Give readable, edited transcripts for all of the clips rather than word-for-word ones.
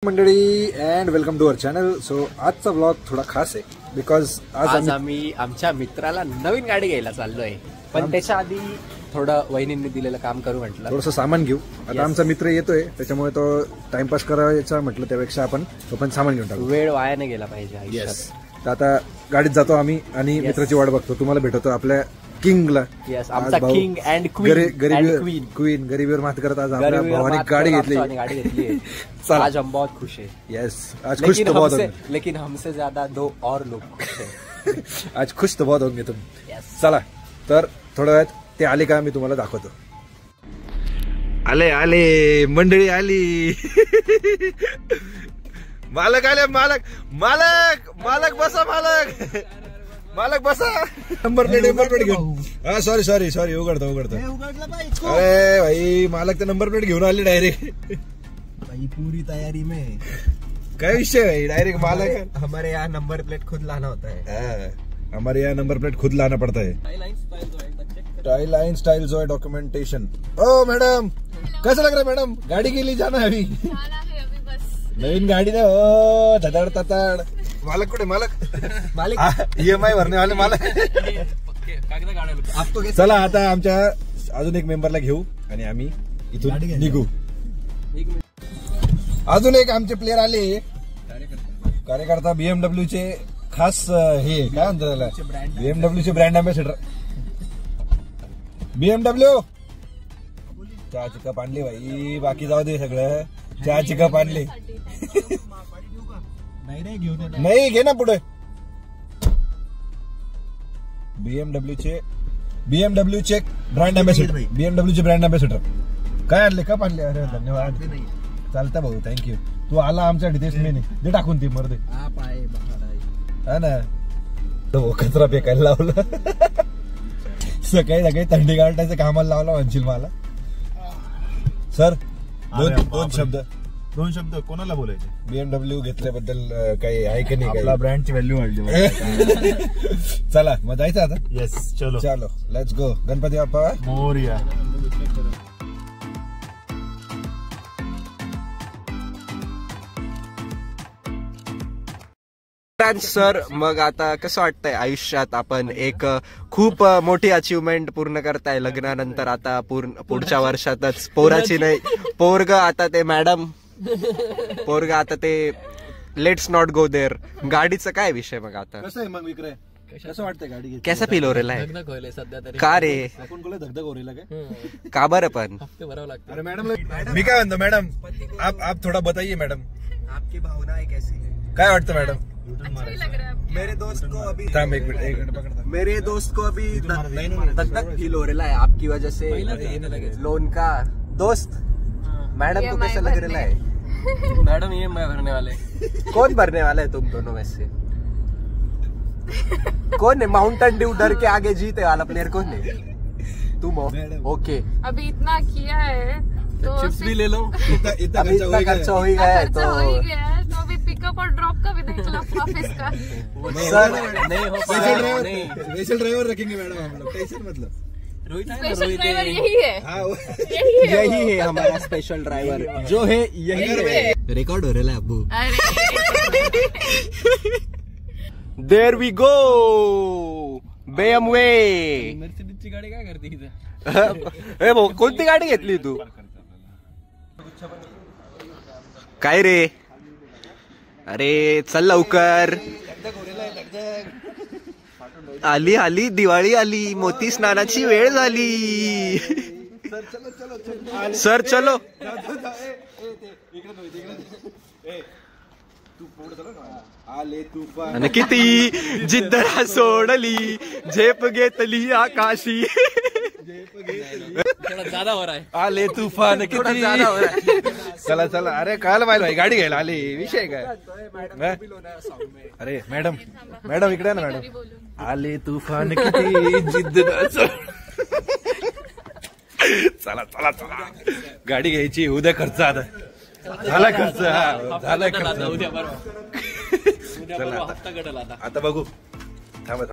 मंडळी and welcome to our channel. So आजचा blog थोडा खास आहे बिकॉज आज आम्ही आमच्या मित्राला नवीन गाडी घ्यायला चाललोय, पण त्याच्या आधी थोडं वहिनींनी दिलेलं काम करू म्हटलं, थोडंसं सामान घेऊ. आता आमचा मित्र येतोय त्याच्यामुळे तो टाइमपास करायचा म्हटलं, त्यापेक्षा आपण तो पण सामान घेऊन टाकू. वेळ वाया नाही गेला पाहिजे आयुष्यात. तर आता गाडीत जातो आम्ही आणि मित्राची वाट बघतो. तुम्हाला भेटतो आपल्या किंगला. आमचा किंग अँड क्वीन गरिबीवर मात करत आज आपल्या भावाने गाडी घेतली. आज हम बहुत खुश है. यस, आज खुश तो बहुत होंगे, लेकिन हमसे ज्यादा दो और लोग खुश है. आज खुश तो बहुत होंगे तुम. चला तर थोड्या वेळात ते आले का मी तुम्हाला दाखवतो. आले आले मंडळी आली. मालक आले. मालक मालक मालक बसा. मालक मालक बसा. नंबर प्लेट घेऊन. हा सॉरी उघडतो. अरे भाई मालक तर नंबर प्लेट घेऊन आले डायरेक्ट. भाई पूरी तैयारी में. काय विषय भाई, डायरेक्ट मालक. हमारे यहाँ नंबर प्लेट खुद लाना होता है. हमारे यहाँ नंबर प्लेट खुद लाना पड़ता है. टाइलाइन स्टाइल जो है डॉक्यूमेंटेशन. ओ मैडम कैसा लग रहा है मैडम? गाड़ी के लिए जाना है अभी. नवीन गाड़ी ना. ओ तताड़. मालक कुठे? मालक EMI भरने वाले मालक. चला आता आमच्या अजून एक मेंबरला घेऊ आणि आम्ही इथून निघू. अजून एक आमचे प्लेयर आले कार्यकर्ता BMW चे खास. हे काय म्हणतात त्याला? BMW चे ब्रँड अँबॅसेडर. BMW चहाची कप आणली भाई. बाकी जाऊ दे सगळं. चहाची कप आणली. नाही घे ना पुढे. BMW चे ब्रँड अँबॅसेडर. BMW चे ब्रँड अँबॅसेडर काय आणले? कप आणले. अरे धन्यवाद. चालतं भाऊ, थँक्यू. तू आला आमच्यासाठी तेच मी नाही दे टाकून ती मर्दे. हा ना, तो कचरा फेकायला लावला. सकाळी थंडी गाठायचं कामाला लावला म्हणशील मला. सर दोन शब्द कोणाला बोलायचे? BMW घेतल्याबद्दल काही आहे की नाही? आपला ब्रँडची व्हॅल्यू वाढली. चला मग जायचं आता. येस चलो let's go. Ganpati Bappa Morya. Sir, मग आता कसं वाटतंय आयुष्यात आपण एक खूप मोठी अचीवमेंट पूर्ण करताय लग्नानंतर? आता पुढच्या वर्षातच पोराची नाही पोरग आता ते मॅडम पोरग आता ते लेट्स नॉट गो देअर. गाडीचं काय विषय मग आता? कसं आहे मग विक्रय? कसं वाटतंय गाडी? कैसा फील हो रहा है? सध्या तरी का रे? धगधग हो रही है का बरं? पण अरे मॅडम मी काय म्हणतो मॅडम, आप थोडा बताइए मॅडम, आपकी भावनाएं कैसी है? काय वाटतं मॅडम? मेरे दोस्त को अभी एक मिनट पकड़ता. मेरे दोस्त को अभी दगदग फील हो रहा है आपकी वजह से. लोन का दोस्त मैडम को कैसा लग रहा है? मैडम ये मैं भरने वाले. कौन भरने वाला है तुम दोनों में से? कौन है माउंटेन ड्यू डर के आगे जीते वाला प्लेयर? कौन है? तुम हो. ओके, अभी इतना किया है तो चिप्स भी ले लो. इतना खर्चा हो ही गया है खर्चा हो ही गया है, तो अभी पिकअप और ड्रॉप का भी देख लो ऑफिस का. सर नहीं हो पाएगा. स्पेशल ड्राइवर रखेंगे मैडम हम लोग, टेंशन मतलब. रोहित है ना, स्पेशल रोहित ड्राइवर है. यही है. यही है हमारा स्पेशल ड्राइवर जो है यही है. रिकॉर्ड हो रहा है अब्बू. There we go. BMW. मर्सिडीजची गाडी काय करते इथं? ए भाऊ, कोणती गाडी घेतली तू? काय रे? अरे चल लवकर. आली दिवाळी आली. मोती स्नानाची वेळ झाली. सर चलो. आणि किती जिद्दरा सोडली, झेप घेतली आकाशी. ज्यादा हो रहा है. आले तुफान किती. चला अरे काल माहिती गाडी घ्यायला आले. विषय काय? अरे मॅडम इकडे ना मॅडम. आले तुफान किती जिद्द. चला गाडी घ्यायची. उद्या खर्च आता झाला. खर्च झाला खर्च. उद्या हप्ता गडला आता बघू. थांबा.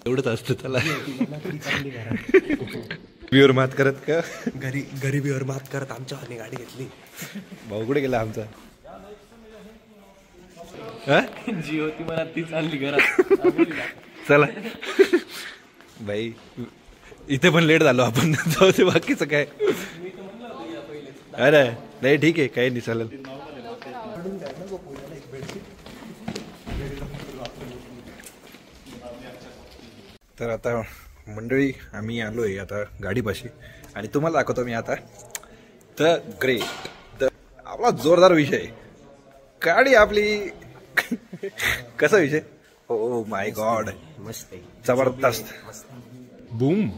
एवढंच असतं त्याला. बिवर मात करत का गरिबीवर मात करत आमच्या वाली गाडी घेतली. भाऊ कुठे गेला आमचा? हा? जी होती मला ती चालली घरात. चला भाई इथे पण लेट झालो आपण. जाऊ दे बाकीचं काय. अरे नाही ठीक आहे काही नाही चालेल. तर आता मंडळी आम्ही आलोय आता गाडीपाशी आणि तुम्हाला दाखवतो मी आता द ग्रेट. द आपला जोरदार विषय गाडी आपली. कसा विषय? ओ माय गॉड मस्त आहे. जबरदस्त बूम.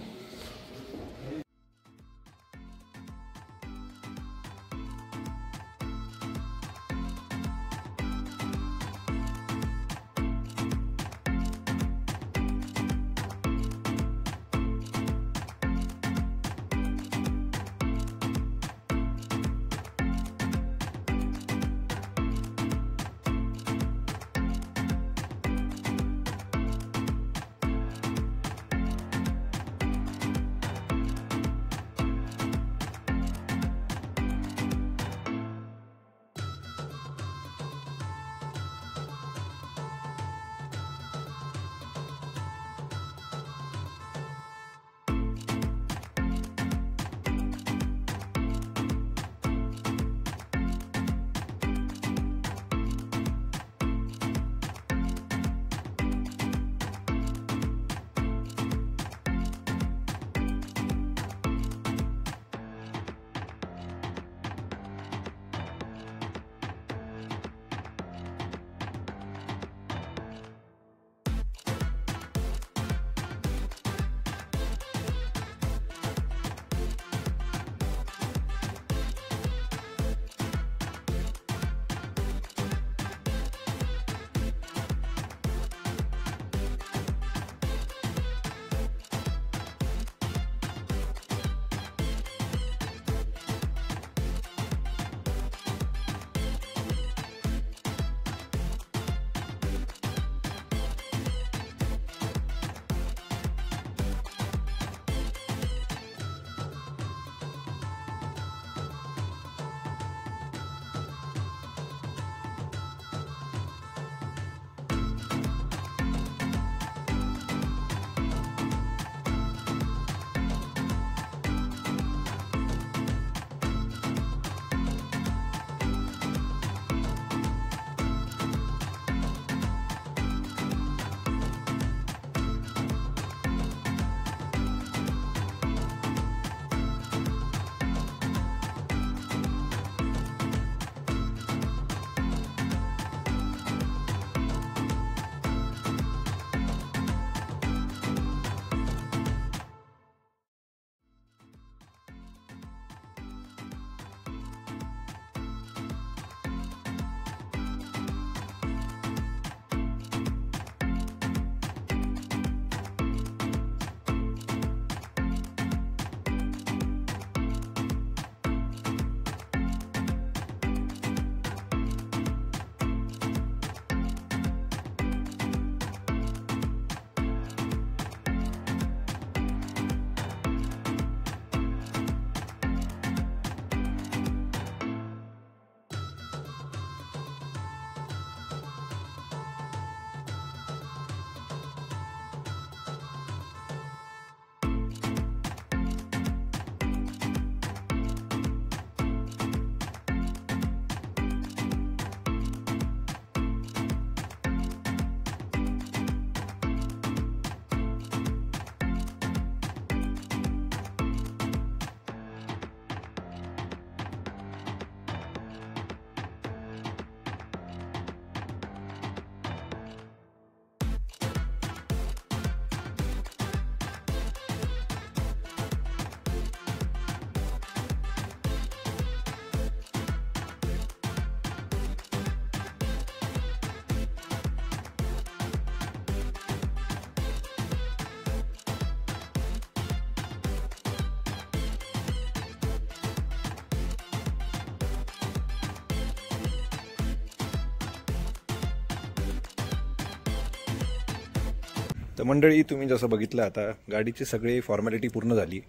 तर मंडळी, तुम्ही जसं बघितलं आता गाडीची सगळी फॉर्मॅलिटी पूर्ण झाली.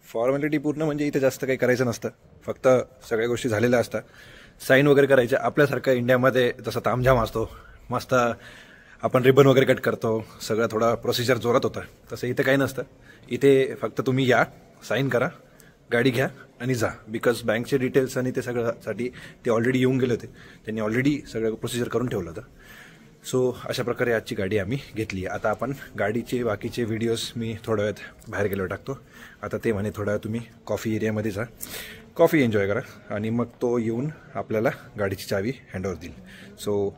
फॉर्मॅलिटी पूर्ण म्हणजे इथे जास्त काही करायचं नसतं, फक्त सगळ्या गोष्टी झालेल्या असतात. साईन वगैरे करायच्या. आपल्यासारखं इंडियामध्ये जसं तामझाम असतो, मस्त आपण रिबन वगैरे कट करतो, सगळं थोडा प्रोसिजर जोरात होता, तसं इथे काही नसतं. इथे फक्त तुम्ही या, साईन करा, गाडी घ्या आणि जा. बिकॉज बँकचे डिटेल्स आणि ते सगळ्यासाठी ते ऑलरेडी येऊन गेले होते, त्यांनी ऑलरेडी सगळं प्रोसिजर करून ठेवलं होतं. सो अशा प्रकारे आजची गाडी आम्ही घेतली. आता आपण गाडीचे बाकीचे व्हिडिओज मी थोड्या वेळात बाहेर गेल्यावर टाकतो. आता ते म्हणे थोड्या वेळ तुम्ही कॉफी एरियामध्ये जा, कॉफी एन्जॉय करा आणि मग तो येऊन आपल्याला गाडीची चावी हँडओव्हर देईल. सो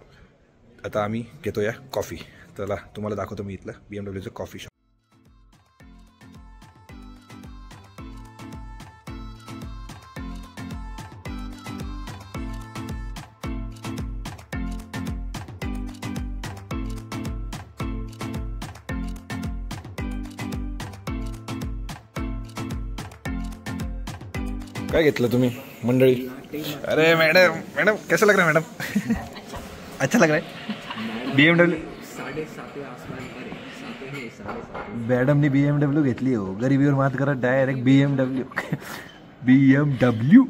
आता आम्ही घेतो या कॉफी. चला तुम्हाला दाखवतो मी इथलं BMWचं कॉफी शॉप. काय घेतलं तुम्ही मंडळी? अरे मॅडम, मॅडम कैसा लग रहा है मॅडम? अच्छा लग रहा है. BMW मॅडम ने BMW घेतली हो. गरिबीवर मात करत डायरेक्ट BMW. BMW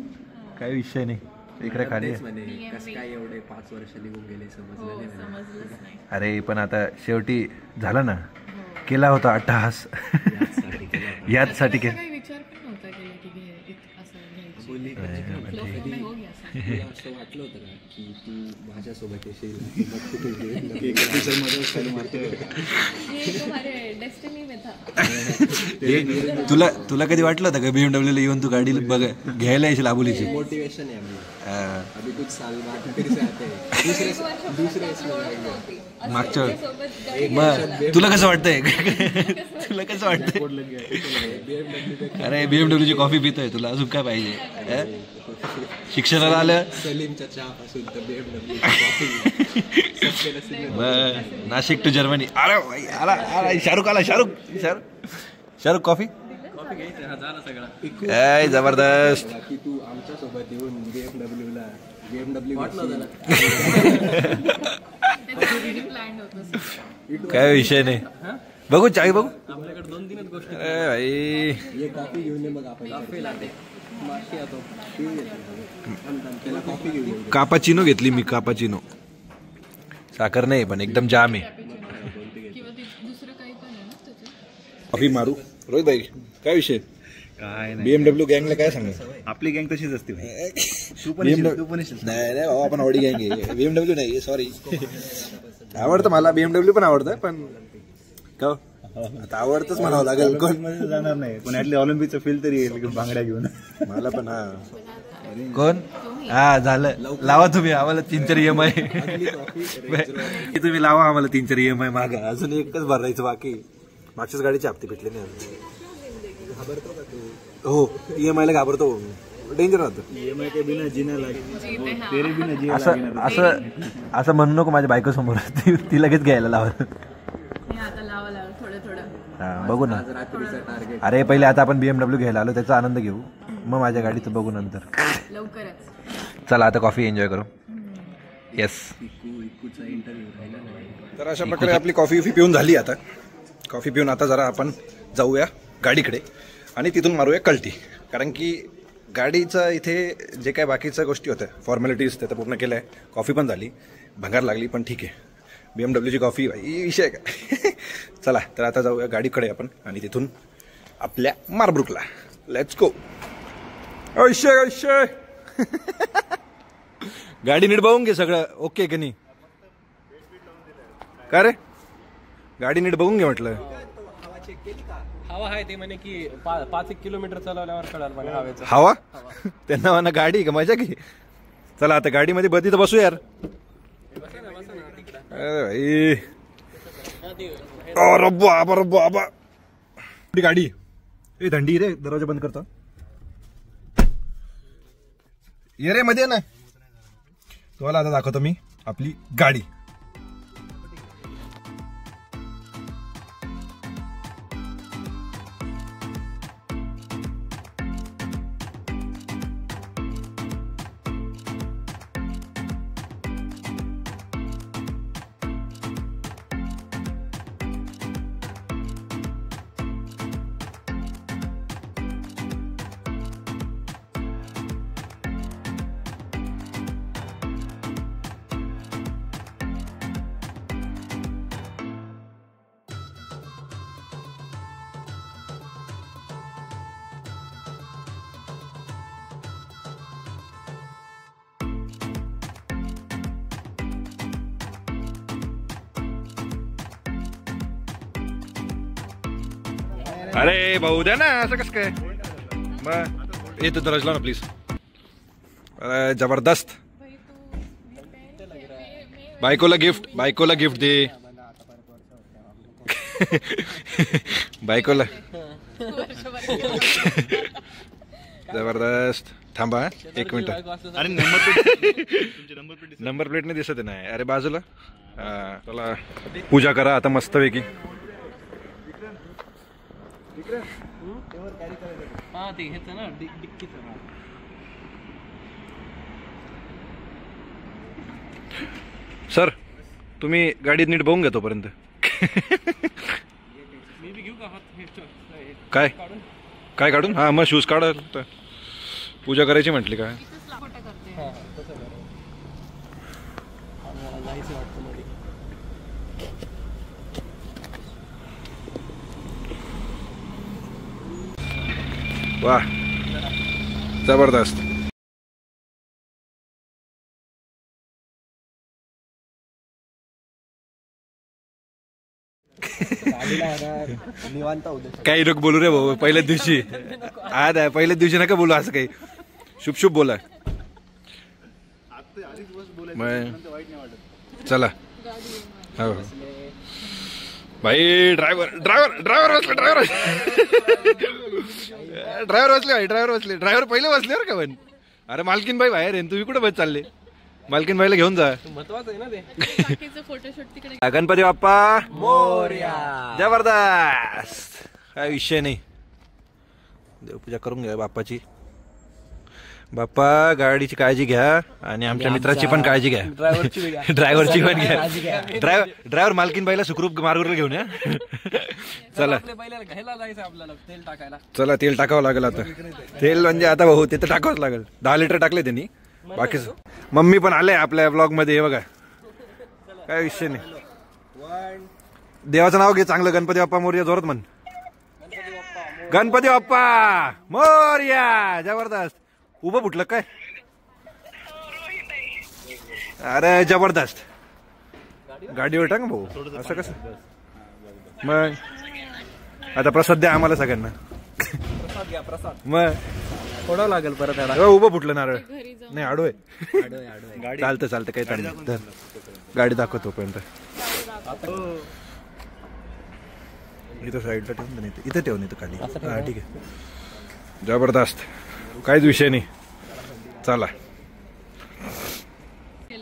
काय विषय नाही. इकडे खाली काय एवढे 5 वर्ष निघून गेले समजलं नाही. अरे पण आता शेवटी झालं ना, केला होता अट्टहास याचसाठी केला. असं वाटलं होतं का की तू माझ्यासोबत येशील? तुला कधी वाटलं होतं का BMW ला येऊन तू गाडी बघ घ्यायला येशील आबोलीची? मोटिवेशन आहे आम्ही. अभी कुछ साल बाद फिर से आते हैं दुसरे मागच्या मग तुला कसं वाटतंय? तुला कसं वाटतंय? अरे BMW ची कॉफी पितोय, तुला अजून काय पाहिजे? शिक्षणाला आलं सलीमच्या चहापासून तर BMW नाशिक टू जर्मनी. अरे भाई आला शाहरुख आला. शाहरुख कॉफी जबरदस्त. की तू आमच्यासोबत येऊन BMW वाटलं काय विषय नाही. बघू चावी बघू. आपल्याकडे 2-3 गोष्टी. अरे भाई ये कॉफी घेऊन ये. मग आपण कॉफी घेऊन कापाचिनो घेतली मी. कापाचिनो साखर नाही पण एकदम जाम आहे. कॉफी मारू. रोहित भाई काय विषय? काय BMW गँगला काय सांगा? आपली गँग तशीच असते. नाही नाही भाऊ, आपण ऑडी गँग आहे, BMW नाही. सॉरी. आवडतं मला BMW पण आवडतं, पण का आता आवडतंच म्हणावं लागेल. कोण जाणार नाही पण ऍटली ऑलिम्पिकचं फील तरी येईल बांगड्या घेऊन. मला पण कोण झालं लावा तुम्ही आम्हाला 3-4 EMI. तुम्ही लावा आम्हाला 3-4 EMI मागा. अजून एकच भरायचं बाकी. मागच्याच गाडीचे हप्ते भेटले नाही. घाबरतो का तू? हो EMI ला घाबरतो. डेंजर राहतं. EMI के बिना जीना तेरे बिना जी. असं म्हणू नको माझ्या बायको समोर. ती लगेच घ्यायला लावा. बघू ना. अरे पहिले आता आपण BMW घ्यायला आलो, त्याचा आनंद घेऊ, मग माझ्या गाडीचं बघू नंतर. चला आता कॉफी एन्जॉय करू. येस. तर अशा प्रकारे आपली कॉफी पिऊन झाली. आता कॉफी पिऊन आता जरा आपण जाऊया गाडीकडे आणि तिथून मारूया कल्टी. कारण की गाडीचं इथे जे काय बाकीच्या गोष्टी होत्या फॉर्मॅलिटीज त्या पूर्ण केल्या आहे. कॉफी पण झाली, भंगार लागली, पण ठीक आहे. BMWची कॉफी भाई विषय काय. चला तर आता जाऊया गाडीकडे आपण आणि तिथून आपल्या मारब्रुकला. Let's go. ऐशे गाडी नीट बघून घे. सगळं ओके की नाही? का रे गाडी नीट बघून घे म्हटलं. हवा आहे ते म्हणे की 5-1 किलोमीटर चालवल्यावर कळाल म्हणे हवेचं. हवा त्यांना म्हणा गाडी का मजा की. चला आता गाडीमध्ये बदी तर बसू यार. गाडी ए थंडी रे. दरवाजा बंद करतो. ये रे मध्ये ना. तुम्हाला आता दाखवतो मी आपली गाडी. अरे भाऊ द्या ना असं कसं काय मग येतो तर ना प्लीज. अरे जबरदस्त. बायकोला गिफ्ट दे. बायकोला जबरदस्त. थांबा एक मिनिट. अरे नंबर प्लेट नाही दिसत नाही. अरे बाजूला. चला पूजा करा आता मस्तपैकी. सर तुम्ही गाडीत नीट बघून घ्या तोपर्यंत. काय काय काढून? हा मग शूज काढ. पूजा करायची म्हटली काय? वाह जबरदस्त. काही लोक बोलू रे भाऊ पहिल्याच दिवशी. आज आहे पहिल्याच दिवशी नका बोलू असं काही. शुभ शुभ बोला. चला हो भाई. ड्रायव्हर बसले. ड्रायव्हर पहिले बसले बरं का पण. अरे मालकीन बाई बाहेर आहे तुम्ही कुठे बस चालले? मालकीन बाईला घेऊन जा. महत्वाचं आहे ना ते. फोटोशूट तिकडे. गणपती बाप्पा मोरया. जबरदस्त. काय विषय नाही. देवपूजा करून घ्या बाप्पाची. बाप्पा गाडीची काळजी घ्या आणि आमच्या मित्राची पण काळजी घ्या. ड्रायव्हरची पण घ्या. ड्रायव्हर मालकीन बाईला सुखरूप मार्गावर घेऊन या. चला घ्यायला जायचं आपल्याला तेल टाकायला. चला तेल टाकावं लागेल आता. तेल म्हणजे आता भाऊ ते तर टाकावंच लागेल. 10 लिटर टाकले त्यांनी. बाकीच मम्मी पण आले आपल्या ब्लॉग मध्ये. हे बघा काय विषय नाही. देवाचं नाव घे चांगलं. गणपती बाप्पा मोरया जोरात म्हण. गणपती बाप्पा मोरया. जबरदस्त. उभं फुटलं काय? अरे जबरदस्त. गाडीवर टाक भाऊ. असं कसं मग आता प्रसाद द्या आम्हाला सगळ्यांना. मग फोडावं लागेल परत. उभं फुटलं नारळ नाही. आडू आहे. चालतं काही चालतं. गाडी दाखवतो पर्यंत. इथं साईडला ठेवून नाही इथं ठेवून येतं खाली. हा ठीक आहे. जबरदस्त. काहीच विषय नाही.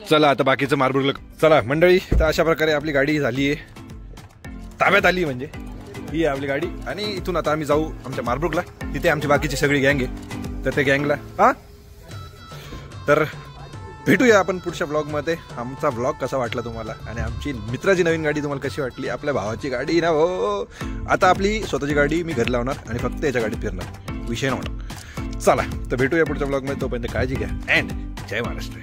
चला आता बाकीचं मार्बल. चला मंडळी तर अशा प्रकारे आपली गाडी झाली आहे ताब्यात आली. म्हणजे ही आहे आपली गाडी. आणि इथून आता आम्ही जाऊ आमच्या मार्बुकला. तिथे आमची बाकीची सगळी गँग आहे. तर ते गँगला तर भेटूया आपण पुढच्या ब्लॉगमध्ये. आमचा ब्लॉग कसा वाटला तुम्हाला आणि आमची मित्राची नवीन गाडी तुम्हाला कशी वाटली? आपल्या भावाची गाडी ना हो. आता आपली स्वतःची गाडी मी घरी लावणार आणि फक्त याच्या गाडीत फिरणार. विषय नव्हता. चला तर भेटूया पुढच्या ब्लॉगमध्ये. तोपर्यंत काळजी घ्या अँड जय महाराष्ट्र.